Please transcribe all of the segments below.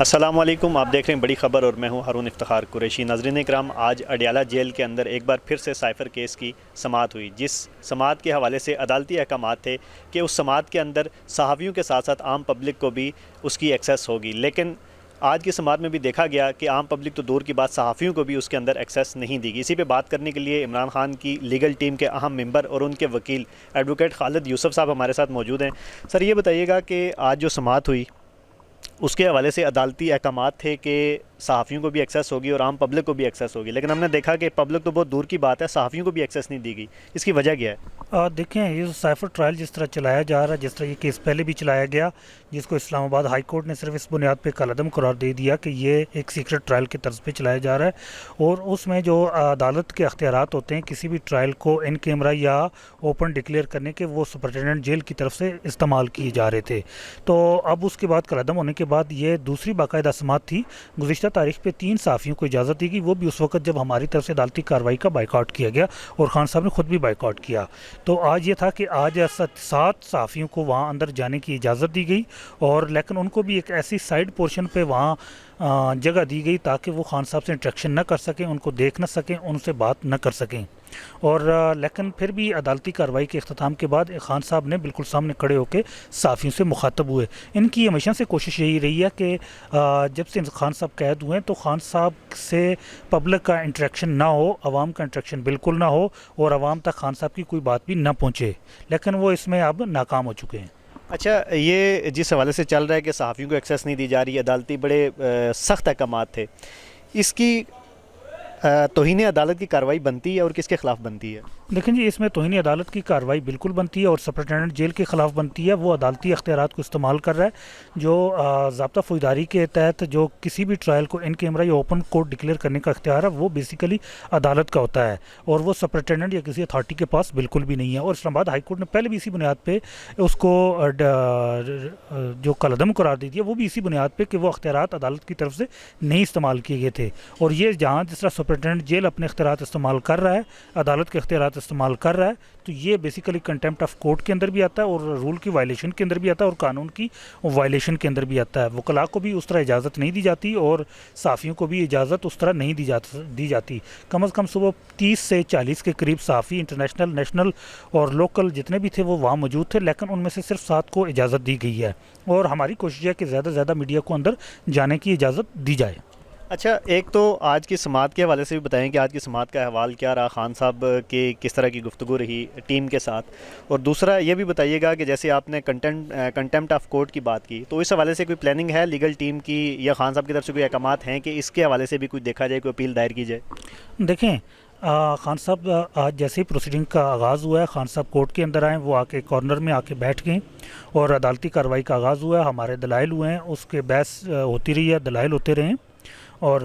अस्सलामुअलैकुम, आप देख रहे हैं बड़ी ख़बर और मैं हूं हारून इफ्तिखार कुरैशी। नाज़रीन इकराम, आज अडयाला जेल के अंदर एक बार फिर से साइफ़र केस की समाअत हुई, जिस समाअत के हवाले से अदालती अहकामात थे कि उस समाअत के अंदर सहाफ़ियों के साथ साथ आम पब्लिक को भी उसकी एक्सेस होगी। लेकिन आज की समाअत में भी देखा गया कि आम पब्लिक तो दूर की बात, सहाफ़ियों को भी उसके अंदर एक्सेस नहीं दी गई। इसी पे बात करने के लिए इमरान खान की लीगल टीम के अहम मेंबर और उनके वकील एडवोकेट खालिद यूसुफ साहब हमारे साथ मौजूद हैं। सर, ये बताइएगा कि आज जो समाअत हुई उसके हवाले से अदालती अहकामात थे कि सहाफ़ियों को भी एक्सेस होगी और आम पब्लिक को भी एक्सेस होगी, लेकिन हमने देखा कि पब्लिक तो बहुत दूर की बात है, सहाफ़ियों को भी एक्सेस नहीं दी गई। इसकी वजह क्या है? देखें, ये साइफर ट्रायल जिस तरह चलाया जा रहा है, जिस तरह ये केस पहले भी चलाया गया, जिसको इस्लामाबाद हाई कोर्ट ने सिर्फ इस बुनियाद पे कलअदम करार दे दिया कि ये एक सीक्रेट ट्रायल के तर्ज पे चलाया जा रहा है और उसमें जो अदालत के अख्तियारात होते हैं किसी भी ट्रायल को इन कैमरा या ओपन डिक्लेयर करने के, वो सुपरिटेंडेंट जेल की तरफ से इस्तेमाल किए जा रहे थे। तो अब उसके बाद कलअदम होने के बाद ये दूसरी बाकायदा समाअत थी। गुज़िश्ता तारीख पे 3 सहाफ़ियों को इजाज़त दी गई, वो भी उस वक्त जब हमारी तरफ से अदालती कार्रवाई का बाइकआउट किया गया और खान साहब ने खुद भी बाइकआउट किया। तो आज ये था कि आज 7 सहाफ़ियों को वहाँ अंदर जाने की इजाज़त दी गई और लेकिन उनको भी एक ऐसी साइड पोर्शन पे वहाँ जगह दी गई ताकि वो खान साहब से इंटरेक्शन न कर सकें, उनको देख न सकें, उनसे बात न कर सकें। और लेकिन फिर भी अदालती कार्रवाई के अख्ताम के बाद खान साहब ने बिल्कुल सामने खड़े होकर सहाफ़ियों से मुखातब हुए। इनकी हमेशा से कोशिश यही रही है कि जब से खान साहब कैद हुए तो खान साहब से पब्लिक का इंटरेक्शन ना हो, आवाम का इंटरेक्शन बिल्कुल ना हो और आवाम तक खान साहब की कोई बात भी ना पहुँचे, लेकिन वो इसमें अब नाकाम हो चुके हैं। अच्छा, ये जिस हवाले से चल रहा है कि सहाफ़ियों को एक्सेस नहीं दी जा रही, अदालती बड़े सख्त अहकामात थे, इसकी तौहीन अदालत की कार्रवाई बनती है और किसके ख़िलाफ़ बनती है? लेकिन जी, इसमें तौहीन अदालत की कार्रवाई बिल्कुल बनती है और सुपरिटेंडेंट जेल के ख़िलाफ़ बनती है। वो अदालती अख्तियारात को इस्तेमाल कर रहा है, जो ज़ाब्ता फ़ौजदारी के तहत जो किसी भी ट्रायल को इन कैमरा या ओपन कोर्ट डिक्लेयर करने का अख्तियार है, वो बेसिकली अदालत का होता है और वो सुपरिटेंडेंट या किसी अथॉरिटी के पास बिल्कुल भी नहीं है। और इस्लामाबाद हाई कोर्ट ने पहले भी इसी बुनियाद पर उसको जो कलअदम करार दी थी, वो भी इसी बुनियाद पर कि वो अख्तियारात अदालत की तरफ से नहीं इस्तेमाल किए गए थे। और ये जहाँ जिस तरह सुपरिटेंडेंट जेल अपने अख्तियारात इस्तेमाल कर रहा है, अदालत के अख्तियारात इस्तेमाल कर रहा है, तो ये बेसिकली कंटेम्प्ट ऑफ कोर्ट के अंदर भी आता है और रूल की वायलेशन के अंदर भी आता है और कानून की वायलेशन के अंदर भी आता है। वकला को भी उस तरह इजाज़त नहीं दी जाती और सहाफ़ियों को भी इजाज़त उस तरह नहीं दी जाती। कम अज़ कम सुबह 30 से 40 के करीब सहाफ़ी इंटरनेशनल, नेशनल और लोकल जितने भी थे वो वहाँ मौजूद थे, लेकिन उनमें से सिर्फ 7 को इजाज़त दी गई है और हमारी कोशिश है कि ज़्यादा से ज़्यादा मीडिया को अंदर जाने की इजाज़त दी जाए। अच्छा, एक तो आज की समाअत के हवाले से भी बताएं कि आज की समाअत का अहवाल क्या रहा, खान साहब के किस तरह की गुफ्तगू रही टीम के साथ, और दूसरा ये भी बताइएगा कि जैसे आपने कंटेम्प्ट ऑफ कोर्ट की बात की, तो इस हवाले से कोई प्लानिंग है लीगल टीम की या खान साहब की तरफ से कोई अहकामात हैं कि इसके हवाले से भी कुछ देखा जाए, कोई अपील दायर की जाए? देखें, खान साहब आज जैसे ही प्रोसीडिंग का आगाज़ हुआ है, खान साहब कोर्ट के अंदर आए, वो आके कॉर्नर में आके बैठ गए और अदालती कार्रवाई का आगाज़ हुआ है। हमारे दलाइल हुए हैं, उसके बहस होती रही है, दलाइल होते रहे और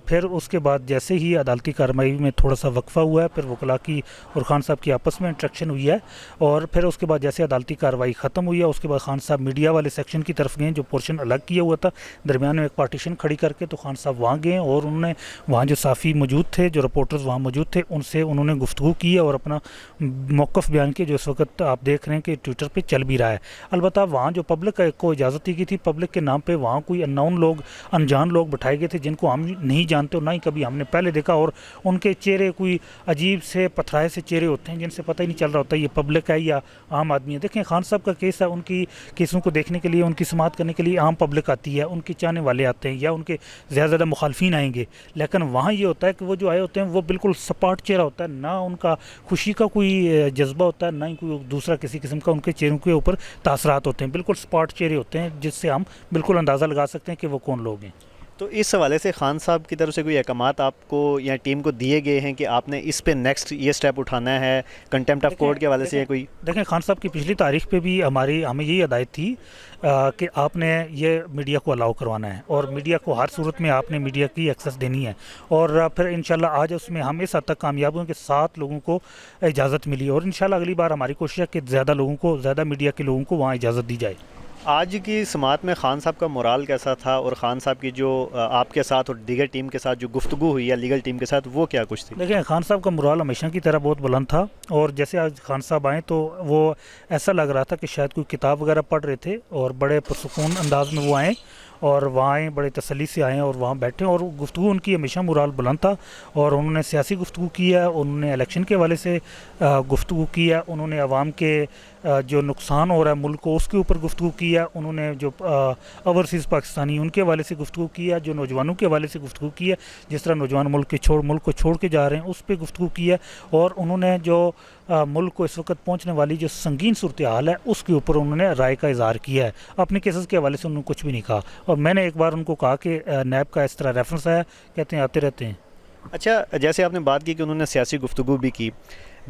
फिर उसके बाद जैसे ही अदालती कार्रवाई में थोड़ा सा वक्फ़ा हुआ है, फिर वकला की और खान साहब की आपस में इंटरेक्शन हुई है और फिर उसके बाद जैसे अदालती कार्रवाई ख़त्म हुई है, उसके बाद खान साहब मीडिया वाले सेक्शन की तरफ गए, जो पोर्शन अलग किया हुआ था, दरमियान में एक पार्टीशन खड़ी करके, तो खान साहब वहाँ गए और उन्होंने वहाँ जो सहाफ़ी मौजूद थे, जो रिपोर्टर्स वहाँ मौजूद थे, उनसे उन्होंने गुफ्तगू की है और अपना मौक़िफ़ बयान किया, जो इस वक्त आप देख रहे हैं कि ट्विटर पर चल भी रहा है। अलबत्ता वहाँ जो पब्लिक को इजाज़त दी गई थी, पब्लिक के नाम पर वहाँ कोई अननोन लोग, अनजान लोग बैठाए गए थे जिनको हम नहीं जानते और ना ही कभी हमने पहले देखा, और उनके चेहरे कोई अजीब से पथराए से चेहरे होते हैं जिनसे पता ही नहीं चल रहा होता ये पब्लिक है या आम आदमी है। देखें, खान साहब का केस है, उनकी केसों को देखने के लिए, उनकी समाअत करने के लिए आम पब्लिक आती है, उनके चाहने वाले आते हैं या उनके ज़्यादा मुखालफिन आएंगे, लेकिन वहाँ ये होता है कि वो जो आए होते हैं वो बिल्कुल सपाट चेहरा होता है, ना उनका खुशी का कोई जज्बा होता है, ना ही कोई दूसरा किसी किस्म का उनके चेहरों के ऊपर तासरात होते हैं, बिल्कुल सपाट चेहरे होते हैं जिससे हम बिल्कुल अंदाज़ा लगा सकते हैं कि वो कौन लोग हैं। तो इस हवाले से खान साहब की तरफ से कोई अहकामात आपको या टीम को दिए गए हैं कि आपने इस पे नेक्स्ट ये स्टेप उठाना है कंटेम्प्ट ऑफ कोर्ट के हवाले से? या कोई देखें, खान साहब की पिछली तारीख पे भी हमें यही हिदायत थी कि आपने ये मीडिया को अलाउ करवाना है और मीडिया को हर सूरत में आपने मीडिया की एक्सेस देनी है और फिर इंशाल्लाह आज उसमें हम इस हद तक कामयाब हुए कि 7 लोगों को इजाज़त मिली और इंशाल्लाह अगली बार हमारी कोशिश है कि ज़्यादा लोगों को, ज़्यादा मीडिया के लोगों को वहाँ इजाज़त दी जाए। आज की समाअत में खान साहब का मोराल कैसा था और ख़ान साहब की जो आपके साथ और दीगर टीम के साथ जो गुफ्तगू हुई है लीगल टीम के साथ, वो क्या कुछ थी? देखिए, खान साहब का मोराल हमेशा की तरह बहुत बुलंद था और जैसे आज खान साहब आए तो वो ऐसा लग रहा था कि शायद कोई किताब वगैरह पढ़ रहे थे और बड़े पुरसुकून अंदाज में वो आए और वहाँ आए, बड़े तसल्ली से आए और वहाँ बैठे, और गुफ्तगू उनकी हमेशा मुराल बुलंद था। और उन्होंने सियासी गुफ्तगू की है, उन्होंने इलेक्शन के हवाले से गुफ्तगू की है, उन्होंने अवाम के जो नुकसान हो रहा है मुल्क को उसके ऊपर गुफ्तगू की है, उन्होंने जो ओवरसीज़ पाकिस्तानी उनके हवाले से गुफ्तगू की है, जो नौजवानों के हवाले से गुफ्तगू की है, जिस तरह नौजवान मुल्क को छोड़ के जा रहे हैं उस पर गुफ्तगू की है। और उन्होंने जो मुल्क को इस वक्त पहुंचने वाली जो संगीन सूरत हाल है उसके ऊपर उन्होंने राय का इज़हार किया है। अपने केसेस के हवाले से उन्होंने कुछ भी नहीं कहा। और मैंने एक बार उनको कहा कि नैब का इस तरह रेफरेंस आया, कहते हैं आते रहते हैं। अच्छा, जैसे आपने बात की कि उन्होंने सियासी गुफ्तगू भी की,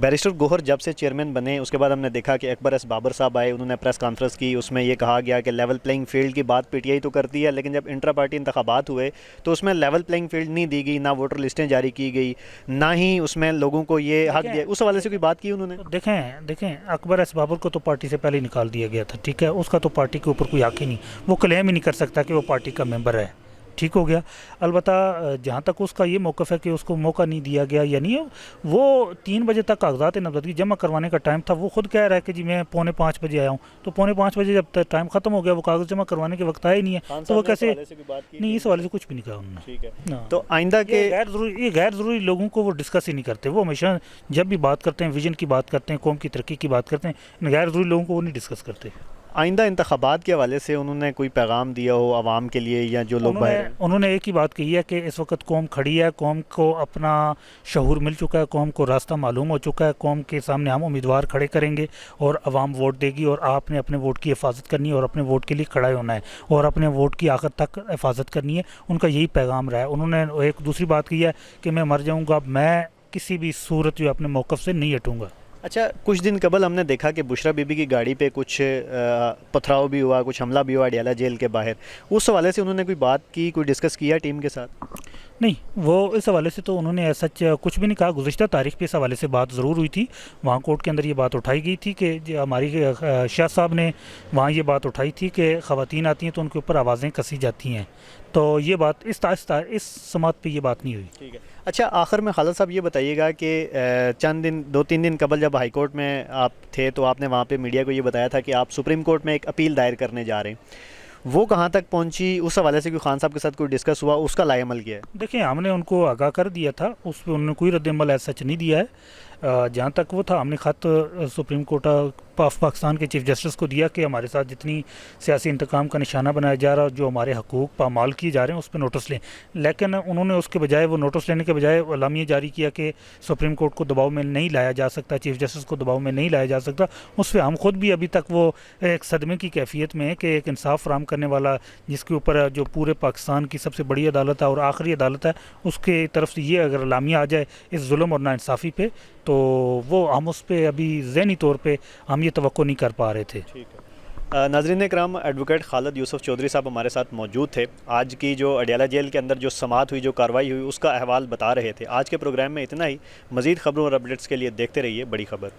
बैरिस्टर गोहर जब से चेयरमैन बने उसके बाद हमने देखा कि अकबर एस बाबर साहब आए, उन्होंने प्रेस कॉन्फ्रेंस की, उसमें ये कहा गया कि लेवल प्लेइंग फील्ड की बात पीटीआई तो करती है, लेकिन जब इंट्रा पार्टी इंतखाबात हुए तो उसमें लेवल प्लेइंग फील्ड नहीं दी गई, ना वोटर लिस्टें जारी की गई, ना ही उसमें लोगों को ये हक दिया। उस हवाले से कोई बात की उन्होंने? देखें अकबर एस बाबर को तो पार्टी से पहले ही निकाल दिया गया था, ठीक है, उसका तो पार्टी के ऊपर कोई हक ही नहीं, वो क्लेम ही नहीं कर सकता कि वो पार्टी का मेंबर है, ठीक हो गया। अलबत्ता जहाँ तक उसका ये मौक़िफ़ है कि उसको मौका नहीं दिया गया, यानी वो 3 बजे तक कागजात नामज़दगी जमा करवाने का टाइम था, वो खुद कह रहा है कि जी मैं 4:45 बजे आया हूँ, तो 4:45 बजे जब तक टाइम ख़त्म हो गया वो कागज़ जमा करवाने के वक्त आया ही नहीं है, तो वो कैसे? नहीं, इस हवाले से कुछ भी नहीं कहा उन्होंने। ठीक है, हाँ। तो आइंदा के ये गैर ज़रूरी लोगों को वो डिस्कस ही नहीं करते। वो हमेशा जब भी बात करते हैं विजन की बात करते हैं, कौम की तरक्की की बात करते हैं, गैर ज़रूरी लोगों को वो नहीं डिस्कस करते। आइंदा इंतखाबात के हवाले से उन्होंने कोई पैगाम दिया हो आवाम के लिए, या जो लोग बाहर हैं? उन्होंने एक ही बात कही है कि इस वक्त कौम खड़ी है, कौम को अपना शऊर मिल चुका है, कौम को रास्ता मालूम हो चुका है, कौम के सामने हम उम्मीदवार खड़े करेंगे और आवाम वोट देगी, और आपने अपने वोट की हिफाजत करनी है और अपने वोट के लिए खड़ा होना है और अपने वोट की आखिर तक हिफाजत करनी है। उनका यही पैगाम रहा है। उन्होंने एक दूसरी बात की है कि मैं मर जाऊँगा, मैं किसी भी सूरत जो अपने मौक़िफ़ से नहीं हटूँगा। अच्छा, कुछ दिन कबल हमने देखा कि बुशरा बीबी की गाड़ी पे कुछ पथराव भी हुआ, कुछ हमला भी हुआ अडियाला जेल के बाहर। उस हवाले से उन्होंने कोई बात की, कोई डिस्कस किया टीम के साथ? नहीं, वो इस हवाले से तो उन्होंने ऐसा कुछ भी नहीं कहा। गुज़िश्ता तारीख पे इस हवाले से बात ज़रूर हुई थी, वहाँ कोर्ट के अंदर ये बात उठाई गई थी कि हमारी शाह साहब ने वहाँ ये बात उठाई थी कि ख़वातीन आती हैं तो उनके ऊपर आवाज़ें कसी जाती हैं, तो ये बात इस समात पे ये बात नहीं हुई। ठीक है। अच्छा, आखिर में खालिद साहब ये बताइएगा कि चंद दिन 2-3 दिन कबल जब हाई कोर्ट में आप थे तो आपने वहाँ पे मीडिया को ये बताया था कि आप सुप्रीम कोर्ट में एक अपील दायर करने जा रहे हैं, वो कहाँ तक पहुँची? उस हवाले से कोई खान साहब के साथ कोई डिस्कस हुआ, उसका लाएअमल किया है? देखिए, हमने उनको आगाह कर दिया था, उस पर उन्होंने कोई रद्द-ए-अमल ऐसा सच नहीं दिया है। जहाँ तक वो था, हमने ख़त सुप्रीम कोर्ट ऑफ पाकिस्तान के चीफ जस्टिस को दिया कि हमारे साथ जितनी सियासी इंतकाम का निशाना बनाया जा रहा है, जो हमारे हकूक़ पामाल किए जा रहे हैं उस पर नोटिस लें। लेकिन उन्होंने उसके बजाय, वो नोटिस लेने के बजाय एलामिया जारी किया कि सुप्रीम कोर्ट को दबाव में नहीं लाया जा सकता, चीफ जस्टिस को दबाव में नहीं लाया जा सकता। उस पर हम खुद भी अभी तक वो एक सदमे की कैफियत में है कि एक इंसाफ फराहम करने वाला, जिसके ऊपर जो पूरे पाकिस्तान की सबसे बड़ी अदालत है और आखिरी अदालत है, उसके तरफ से ये अगर एलामिया आ जाए इस जुल्म और नाइंसाफ़ी पे, तो वो हम उस पर अभी ज़हनी तौर पे हम ये तवक्को नहीं कर पा रहे थे। ठीक है। नाज़रीन इकराम, एडवोकेट खालिद यूसुफ चौधरी साहब हमारे साथ मौजूद थे। आज की जो अडियाला जेल के अंदर जो समात हुई, जो कार्रवाई हुई, उसका अहवाल बता रहे थे। आज के प्रोग्राम में इतना ही। मज़ीद खबरों और अपडेट्स के लिए देखते रहिए बड़ी खबर।